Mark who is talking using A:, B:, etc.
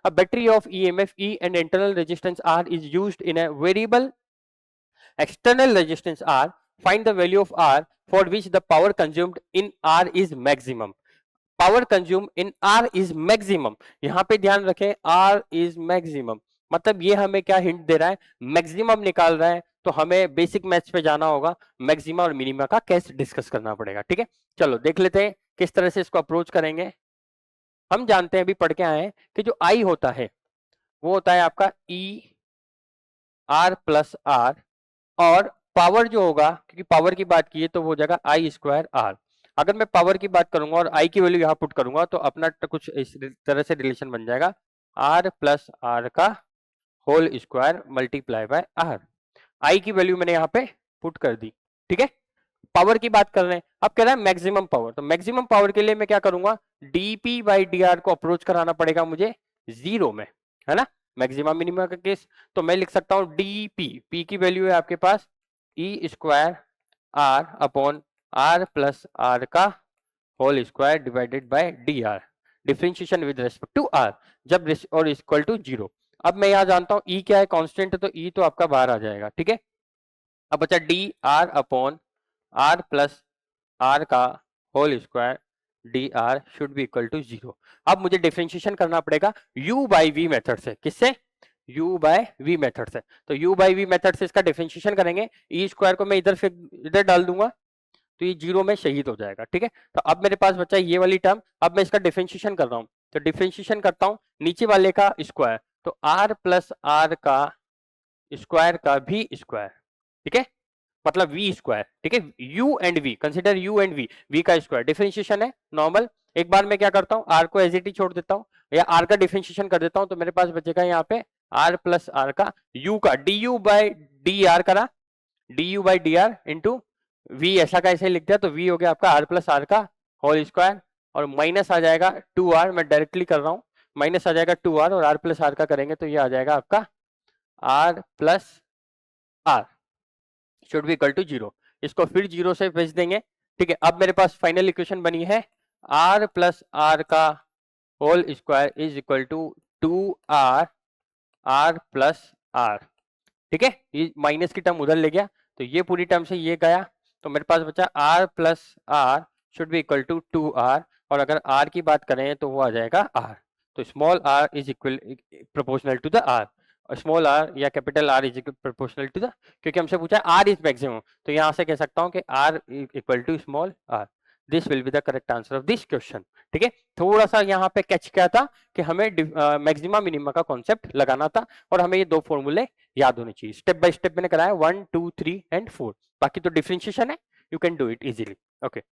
A: A battery of EMF E and internal resistance R is used in a variable external resistance R. Find the value of R for which the power consumed in R is maximum. Power consume in are is maximum, यहां पे ध्यान रखें are is maximum, मतलब ये हमें क्या hint दे रहा है, मैक्सिमम निकाल रहा है, तो हमें बेसिक मैथ्स पे जाना होगा, मैक्सिमा और मिनिमा का कैसे डिस्कस करना पड़ेगा। ठीक है, चलो देख लेते हैं किस तरह से इसको अप्रोच करेंगे। हम जानते हैं, अभी पढ़ के आए हैं कि जो आई होता है वो होता है आपका ई आर प्लस आर, और पावर जो होगा, क्योंकि पावर की बात की है तो वो हो जाएगा आई स्क्वायर आर। अगर मैं पावर की बात करूंगा और आई की वैल्यू यहां पुट करूंगा तो अपना कुछ इस तरह से रिलेशन बन जाएगा, आर प्लस आर का whole square multiply by R. I की वैल्यू मैंने यहाँ पे पुट कर दी। ठीक है, पावर की बात कर रहे हैं, अब कह रहा है मैक्सिमम पावर, तो मैक्सिमम पावर के लिए मैं क्या करूंगा, डीपी बाई डी आर को अप्रोच कराना पड़ेगा मुझे जीरो में, है ना, मैक्सिमम मिनिमम का केस। तो मैं लिख सकता हूं डीपी, पी की वैल्यू है आपके पास E square R upon R plus R का whole square divided by D R, differentiation with respect to R, जब और इक्वल टू जीरो। अब मैं यहां जानता हूं ई क्या है, कांस्टेंट है, तो ई तो आपका बाहर आ जाएगा। ठीक है, अब बचा D R upon R plus R का whole square D R should be equal to zero. अब मुझे डिफरेंशिएशन करना पड़ेगा u बाई वी मेथड से, किससे, u बाय वी मेथड से। तो u बाई वी मेथड से इसका डिफरेंशिएशन करेंगे, ई स्क्वायर को मैं इधर से इधर डाल दूंगा तो ये जीरो में शहीद हो जाएगा। ठीक है, तो अब मेरे पास बचा ये वाली टर्म, अब मैं इसका डिफरेंशिएशन कर रहा हूं, तो डिफरेंशिएशन करता हूं नीचे वाले का स्क्वायर, तो आर प्लस आर का स्क्वायर का भी स्क्वायर, ठीक है, मतलब वी स्क्वायर। ठीक है, u and v, consider u and v का स्क्वायर, डिफरेंशिएशन है नॉर्मल। एक बार मैं क्या करता हूँ, r को एज इट इज छोड़ देता हूँ या r का डिफरेंशिएशन कर देता हूँ, तो मेरे पास बचेगा यहाँ पे r प्लस आर का u का du बाई डी आर करा, du by D R into v, ऐसा का ऐसे लिख दिया, तो v हो गया आपका r प्लस आर का होल स्क्वायर, और माइनस आ जाएगा 2r, मैं डायरेक्टली कर रहा हूँ, माइनस आ जाएगा 2r और r प्लस आर का करेंगे तो ये आ जाएगा आपका r plus R should be equal to zero. इसको फिर जीरो से भेज देंगे। ठीक है, अब मेरे पास फाइनल इक्वेशन बनी है आर प्लस आर का whole square is equal to 2r R plus R. ठीक है, ये माइनस की टर्म उधर ले गया, तो ये पूरी टर्म से ये गया, तो मेरे पास बचा r plus R should be equal to 2r, और अगर r की बात करें तो वो आ जाएगा r, तो small r is equal proportional to the r, small r या capital R is proportional to the, क्योंकि हमसे पूछा है r इज मैक्सिमम, तो यहां से कह सकता हूं कि r equal to small r। This will be the correct answer of this question. ठीक है, थोड़ा सा यहाँ पे कैच किया था कि हमें मैक्सिमा मिनिमा का कॉन्सेप्ट लगाना था, और हमें ये दो फॉर्मूले याद होने चाहिए। स्टेप बाय स्टेप मैंने कराया 1 2 3 एंड 4, बाकी तो डिफरेंशिएशन है, you can do it easily. Okay.